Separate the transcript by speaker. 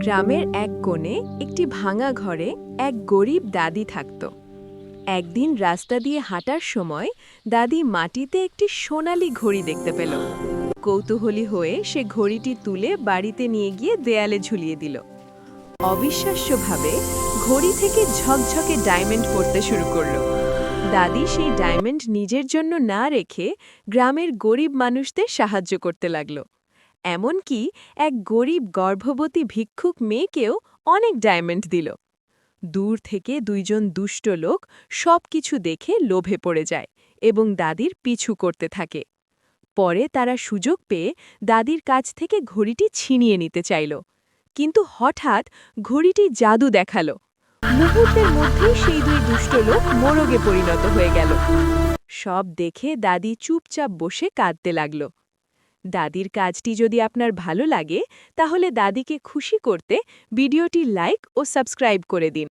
Speaker 1: গ্রামের এক কোণে একটি ভাঙা ঘরে এক গরিব দাদি থাকত। একদিন রাস্তা দিয়ে হাঁটার সময় দাদি মাটিতে একটি সোনালী ঘড়ি দেখতে পেল। কৌতূহলী হয়ে সে ঘড়িটি তুলে বাড়িতে নিয়ে গিয়ে দেয়ালে ঝুলিয়ে দিল। অবিশ্বাস্যভাবে ঘড়ি থেকে ঝকঝকে ডায়মন্ড পড়তে শুরু করলো। দাদি সেই ডায়মন্ড নিজের জন্য না রেখে গ্রামের গরিব মানুষদের সাহায্য করতে লাগল। এমনকি এক গরিব গর্ভবতী ভিক্ষুক মেয়েকেও অনেক ডায়মন্ড দিল। দূর থেকে দুইজন দুষ্ট লোক সবকিছু দেখে লোভে পড়ে যায় এবং দাদির পিছু করতে থাকে। পরে তারা সুযোগ পেয়ে দাদির কাছ থেকে ঘড়িটি ছিনিয়ে নিতে চাইল, কিন্তু হঠাৎ ঘড়িটি জাদু দেখালো। মুহূর্তের মধ্যেই সেই দুই দুষ্ট লোক মোরগে পরিণত হয়ে গেল। সব দেখে দাদি চুপচাপ বসে কাঁদতে লাগল। দাদির কাজটি যদি আপনার ভালো লাগে তাহলে দাদিকে খুশি করতে ভিডিওটি লাইক ও সাবস্ক্রাইব করে দিন।